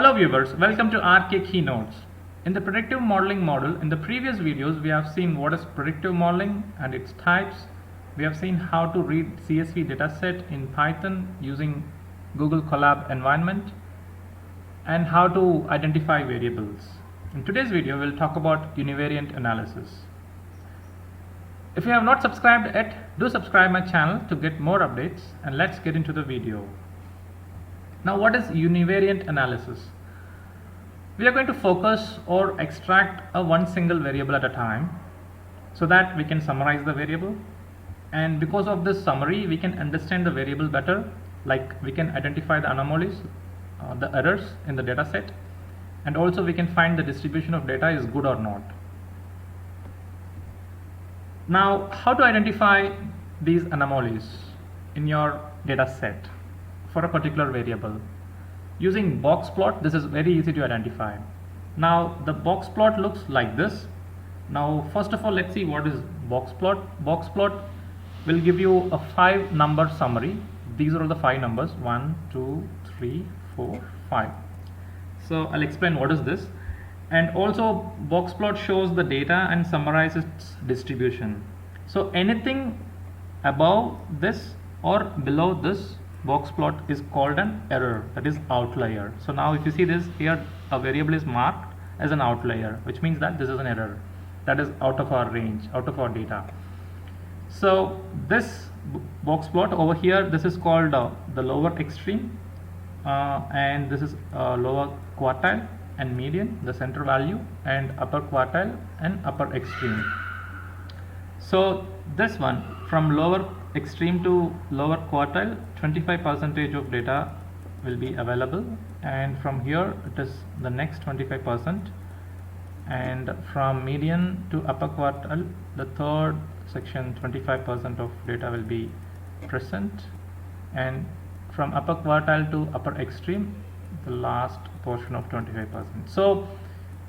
Hello viewers, welcome to RK Keynotes. In the predictive modeling module, in the previous videos we have seen what is predictive modeling and its types. We have seen how to read CSV dataset in Python using Google Colab environment and how to identify variables. In today's video we'll talk about univariate analysis. If you have not subscribed yet, do subscribe my channel to get more updates, and let's get into the video. Now, what is univariate analysis? We are going to focus or extract one single variable at a time so that we can summarize the variable, and because of this summary we can understand the variable better, like we can identify the anomalies, the errors in the data set, and also we can find the distribution of data is good or not. Now, how to identify these anomalies in your data set for a particular variable? Using box plot, this is very easy to identify. Now, the box plot looks like this. Now, first of all, let's see what is box plot. Box plot will give you a 5-number summary. These are all the 5 numbers: 1, 2, 3, 4, 5. So I'll explain what is this. And also box plot shows the data and summarizes its distribution. So anything above this or below this box plot is called an error, that is outlier. So now if you see this here, a variable is marked as an outlier, which means that this is an error that is out of our range, out of our data. So this box plot over here, this is called the lower extreme, and this is lower quartile and median, the center value, and upper quartile and upper extreme. So this one, from lower extreme to lower quartile, 25% of data will be available, and from here it is the next 25%, and from median to upper quartile, the third section, 25% of data will be present, and from upper quartile to upper extreme, the last portion of 25%. So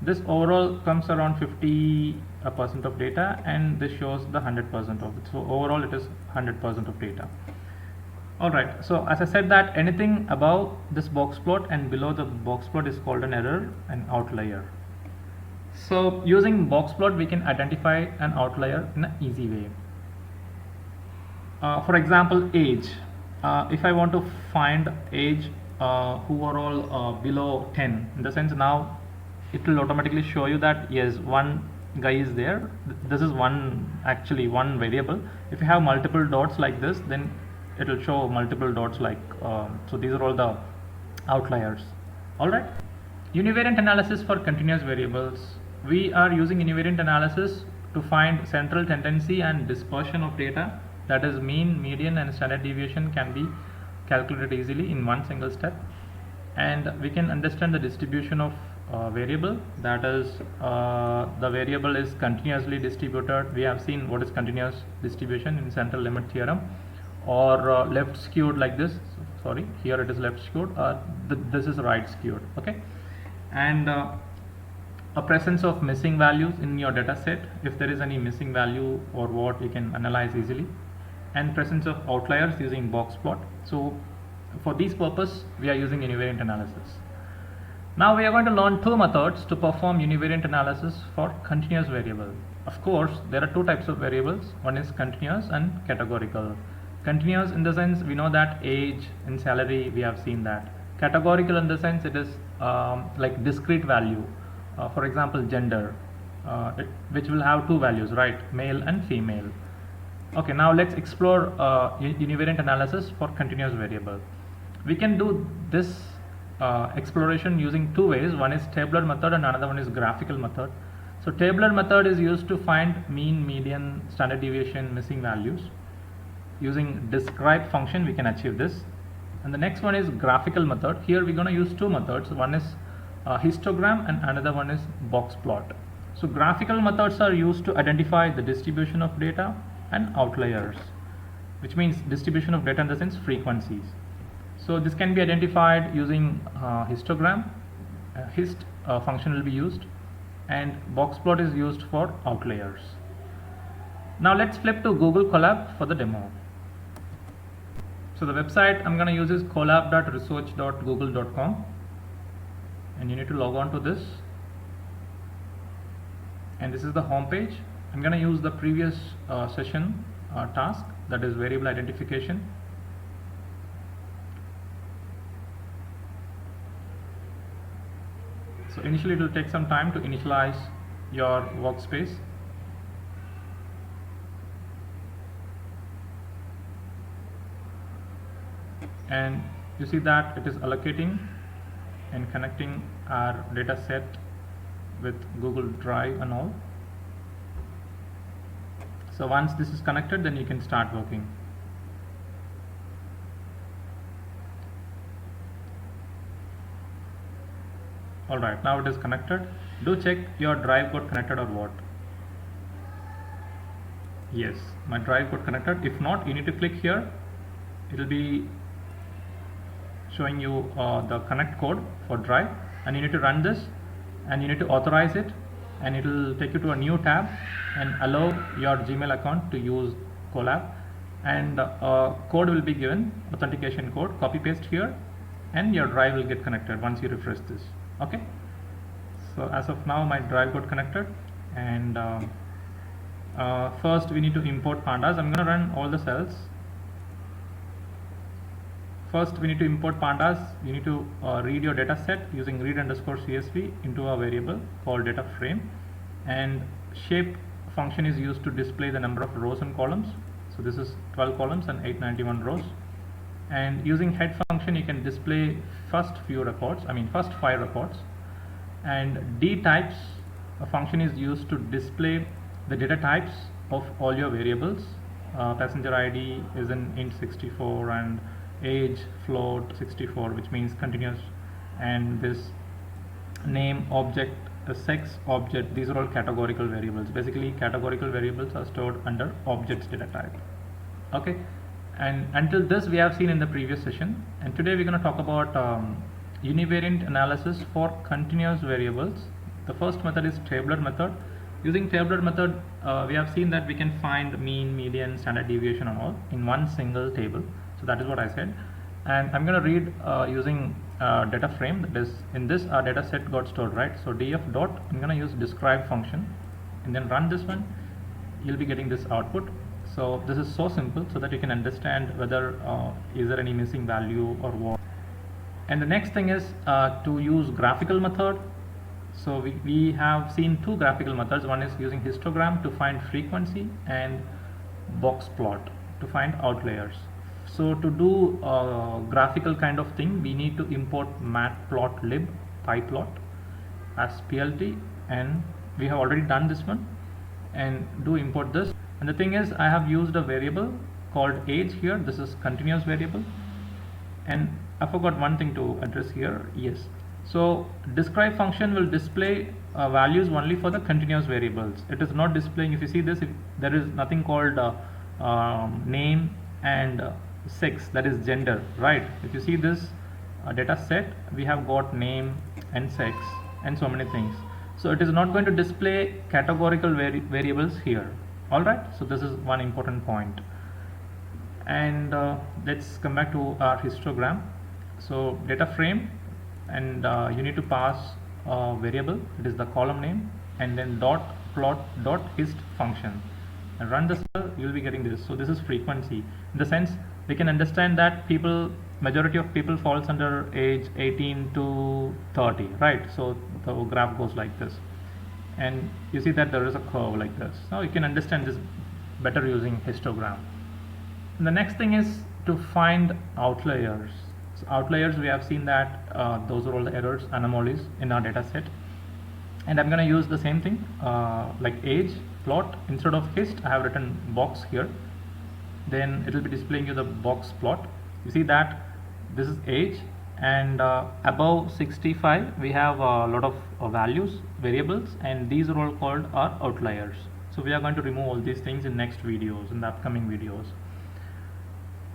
this overall comes around 50% of data, and this shows the 100% of it. So overall it is 100% of data. Alright, so as I said that anything above this box plot and below the box plot is called an error, an outlier. So using box plot we can identify an outlier in an easy way. For example, age. If I want to find age who are all below 10, in the sense now it will automatically show you that yes, one guy is there. This is actually one variable. If you have multiple dots like this, then it will show multiple dots like so these are all the outliers. Alright, univariate analysis for continuous variables. We are using univariate analysis to find central tendency and dispersion of data, that is mean, median and standard deviation can be calculated easily in one single step, and we can understand the distribution of variable, that is the variable is continuously distributed. We have seen what is continuous distribution in central limit theorem, or left skewed like this. Sorry, here it is left skewed, this is right skewed. Okay, and a presence of missing values in your data set, if there is any missing value or what, you can analyze easily, and presence of outliers using box plot. So for this purpose we are using univariate analysis. Now we are going to learn 2 methods to perform univariate analysis for continuous variable. Of course, there are 2 types of variables. One is continuous and categorical. Continuous in the sense we know that age and salary, we have seen that. Categorical in the sense it is like discrete value. For example, gender, which will have 2 values, right? Male and female. Okay, now let's explore univariate analysis for continuous variable. We can do this exploration using 2 ways. One is tabular method and another one is graphical method. So tabular method is used to find mean, median, standard deviation, missing values. Using describe function we can achieve this. And the next one is graphical method. Here we're going to use 2 methods. One is histogram and another one is box plot. So graphical methods are used to identify the distribution of data and outliers, which means distribution of data in the sense frequencies. So this can be identified using histogram. Hist function will be used, and box plot is used for outliers. Now let's flip to Google Colab for the demo. So the website I'm going to use is colab.research.google.com. and you need to log on to this, and this is the home page. I'm going to use the previous session task, that is variable identification. So initially it will take some time to initialize your workspace. And you see that it is allocating and connecting our data set with Google Drive and all. So once this is connected, then you can start working. Alright, now it is connected. Do check your drive got connected or what. Yes, my drive got connected. If not, you need to click here. It will be showing you the connect code for drive, and you need to run this, and you need to authorize it, and it will take you to a new tab and allow your Gmail account to use Colab, and code will be given, authentication code, copy paste here, and your drive will get connected once you refresh this. Okay, so as of now my drive got connected, and first we need to import pandas. I'm going to run all the cells. First we need to import pandas. You need to read your data set using read_csv into a variable called data frame, and shape function is used to display the number of rows and columns. So this is 12 columns and 891 rows, and using head function you can display first 5 records, and d types function is used to display the data types of all your variables. Passenger ID is an int 64, and age float 64, which means continuous, and this name object, sex object, these are all categorical variables. Basically categorical variables are stored under objects data type. Okay, and until this we have seen in the previous session, and today we're going to talk about univariate analysis for continuous variables. The first method is tabular method. Using tabular method we have seen that we can find mean, median, standard deviation and all in one single table. So that is what I said, and I'm going to read using data frame. That is, in this our data set got stored, right? So df dot, I'm going to use describe function and then run this one. You'll be getting this output. So this is so simple, so that you can understand whether is there any missing value or what. And the next thing is to use graphical method. So we have seen two graphical methods. One is using histogram to find frequency, and box plot to find outliers. So to do graphical kind of thing, we need to import matplotlib pyplot as plt, and we have already done this one, and do import this. And the thing is, I have used a variable called age here. This is continuous variable, and I forgot one thing to address here. Yes, so describe function will display values only for the continuous variables. It is not displaying, if you see this, if there is nothing called name and sex, that is gender, right? If you see this data set, we have got name and sex and so many things. So it is not going to display categorical variables here. All right, so this is one important point. And let's come back to our histogram. So data frame, and you need to pass a variable, it is the column name, and then dot plot dot hist function, and run this. You will be getting this. So this is frequency. In the sense, we can understand that majority of people falls under age 18 to 30, right? So the graph goes like this, and you see that there is a curve like this. Now you can understand this better using histogram. And the next thing is to find outliers. So outliers, we have seen that those are all the errors, anomalies in our data set, and I'm going to use the same thing like age plot. Instead of hist, I have written box here. Then it will be displaying you the box plot. You see that this is age, and above 65 we have a lot of values, variables, and these are all called our outliers. So we are going to remove all these things in next videos, in the upcoming videos.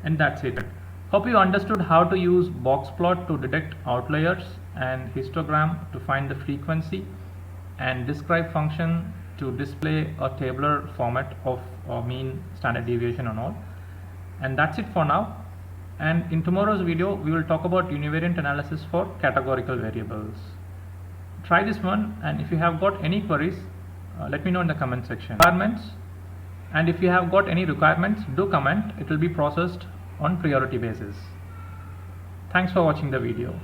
And that's it. Hope you understood how to use box plot to detect outliers, and histogram to find the frequency, and describe function to display a tabular format of mean, standard deviation and all. And that's it for now. And in tomorrow's video we will talk about univariate analysis for categorical variables. try this one, and if you have got any queries, let me know in the comment section. Requirements, and if you have got any requirements, do comment. It will be processed on priority basis. Thanks for watching the video.